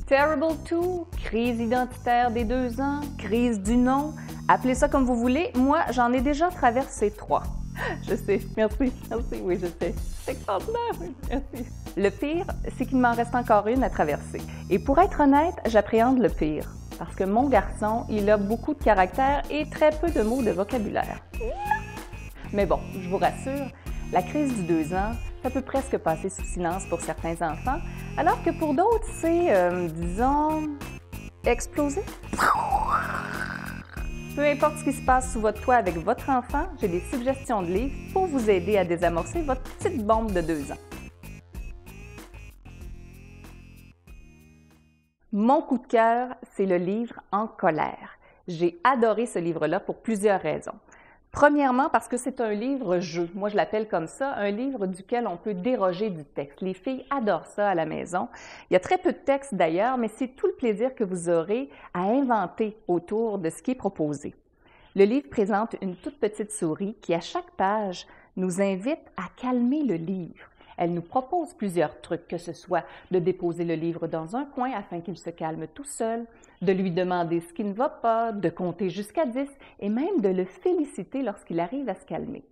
Terrible 2, crise identitaire des 2 ans, crise du non, appelez ça comme vous voulez. Moi, j'en ai déjà traversé 3. Je sais, merci, oui, je sais. C'est extraordinaire, oui, merci. Le pire, c'est qu'il m'en reste encore une à traverser. Et pour être honnête, j'appréhende le pire. Parce que mon garçon, il a beaucoup de caractère et très peu de mots de vocabulaire. Mais bon, je vous rassure, la crise du 2 ans, ça peut presque passer sous silence pour certains enfants, alors que pour d'autres, c'est, disons, exploser. Peu importe ce qui se passe sous votre toit avec votre enfant, j'ai des suggestions de livres pour vous aider à désamorcer votre petite bombe de 2 ans. Mon coup de cœur, c'est le livre En colère. J'ai adoré ce livre-là pour plusieurs raisons. Premièrement, parce que c'est un livre-jeu. Moi, je l'appelle comme ça, un livre duquel on peut déroger du texte. Les filles adorent ça à la maison. Il y a très peu de texte d'ailleurs, mais c'est tout le plaisir que vous aurez à inventer autour de ce qui est proposé. Le livre présente une toute petite souris qui, à chaque page, nous invite à calmer le livre. Elle nous propose plusieurs trucs, que ce soit de déposer le livre dans un coin afin qu'il se calme tout seul, de lui demander ce qui ne va pas, de compter jusqu'à 10 et même de le féliciter lorsqu'il arrive à se calmer.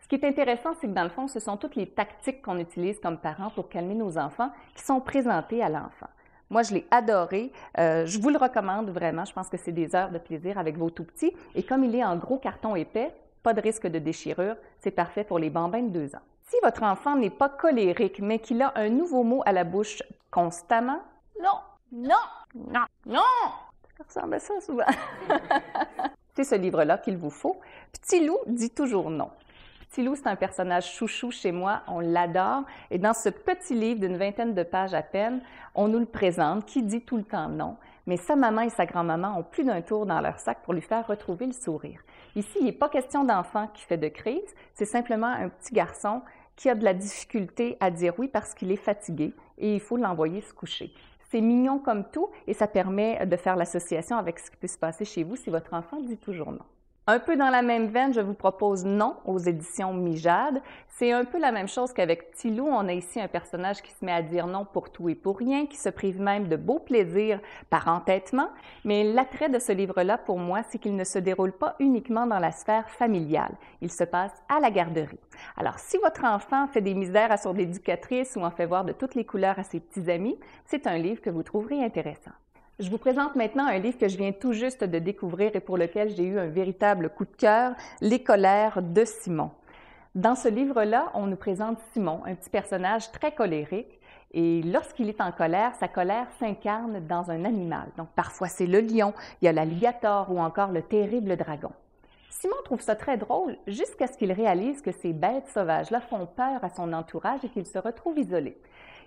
Ce qui est intéressant, c'est que dans le fond, ce sont toutes les tactiques qu'on utilise comme parents pour calmer nos enfants qui sont présentées à l'enfant. Moi, je l'ai adoré. Je vous le recommande vraiment. Je pense que c'est des heures de plaisir avec vos tout-petits. Et comme il est en gros carton épais, pas de risque de déchirure, c'est parfait pour les bambins de 2 ans. Si votre enfant n'est pas colérique, mais qu'il a un nouveau mot à la bouche constamment, non, ça ressemble à ça souvent. C'est ce livre-là qu'il vous faut. Petit Loup dit toujours non. Petit Loup, c'est un personnage chouchou chez moi, on l'adore. Et dans ce petit livre d'une 20aine de pages à peine, on nous le présente, qui dit tout le temps non. Mais sa maman et sa grand-maman ont plus d'un tour dans leur sac pour lui faire retrouver le sourire. Ici, il n'est pas question d'enfant qui fait de crise, c'est simplement un petit garçon qui a de la difficulté à dire oui parce qu'il est fatigué et il faut l'envoyer se coucher. C'est mignon comme tout et ça permet de faire l'association avec ce qui peut se passer chez vous si votre enfant dit toujours non. Un peu dans la même veine, je vous propose Non aux éditions Mijade. C'est un peu la même chose qu'avec Petit Loup. On a ici un personnage qui se met à dire non pour tout et pour rien, qui se prive même de beaux plaisirs par entêtement. Mais l'attrait de ce livre-là, pour moi, c'est qu'il ne se déroule pas uniquement dans la sphère familiale. Il se passe à la garderie. Alors, si votre enfant fait des misères à son éducatrice ou en fait voir de toutes les couleurs à ses petits amis, c'est un livre que vous trouverez intéressant. Je vous présente maintenant un livre que je viens tout juste de découvrir et pour lequel j'ai eu un véritable coup de cœur, Les colères de Simon. Dans ce livre-là, on nous présente Simon, un petit personnage très colérique, et lorsqu'il est en colère, sa colère s'incarne dans un animal. Donc parfois c'est le lion, il y a l'alligator ou encore le terrible dragon. Simon trouve ça très drôle jusqu'à ce qu'il réalise que ces bêtes sauvages-là font peur à son entourage et qu'il se retrouve isolé.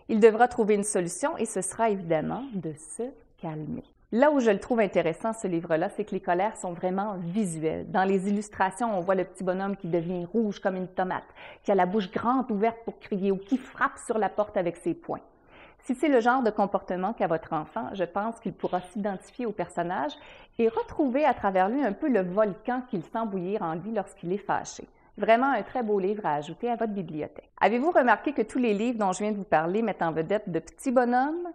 Il devra trouver une solution et ce sera évidemment de se calmer. Là où je le trouve intéressant, ce livre-là, c'est que les colères sont vraiment visuelles. Dans les illustrations, on voit le petit bonhomme qui devient rouge comme une tomate, qui a la bouche grande ouverte pour crier ou qui frappe sur la porte avec ses poings. Si c'est le genre de comportement qu'a votre enfant, je pense qu'il pourra s'identifier au personnage et retrouver à travers lui un peu le volcan qu'il sent bouillir en lui lorsqu'il est fâché. Vraiment un très beau livre à ajouter à votre bibliothèque. Avez-vous remarqué que tous les livres dont je viens de vous parler mettent en vedette de petits bonhommes?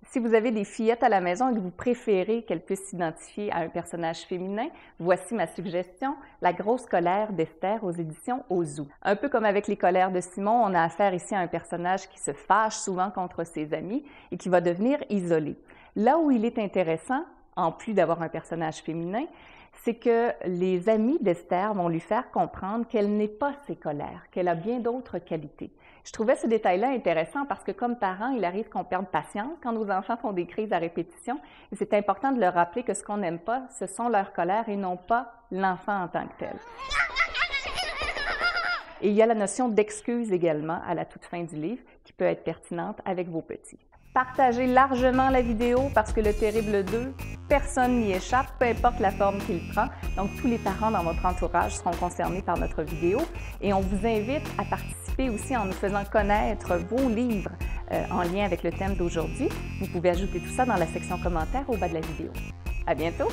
Si vous avez des fillettes à la maison et que vous préférez qu'elles puissent s'identifier à un personnage féminin, voici ma suggestion, La grosse colère d'Esther aux éditions Ozu. Un peu comme avec Les colères de Simon, on a affaire ici à un personnage qui se fâche souvent contre ses amis et qui va devenir isolé. Là où il est intéressant, en plus d'avoir un personnage féminin, c'est que les amis d'Esther vont lui faire comprendre qu'elle n'est pas ses colères, qu'elle a bien d'autres qualités. Je trouvais ce détail-là intéressant parce que comme parents, il arrive qu'on perde patience quand nos enfants font des crises à répétition et c'est important de leur rappeler que ce qu'on n'aime pas, ce sont leurs colères et non pas l'enfant en tant que tel. Et il y a la notion d'excuse également à la toute fin du livre qui peut être pertinente avec vos petits. Partagez largement la vidéo parce que le Terrible 2, personne n'y échappe, peu importe la forme qu'il prend. Donc, tous les parents dans votre entourage seront concernés par notre vidéo. Et on vous invite à participer aussi en nous faisant connaître vos livres en lien avec le thème d'aujourd'hui. Vous pouvez ajouter tout ça dans la section commentaires au bas de la vidéo. À bientôt!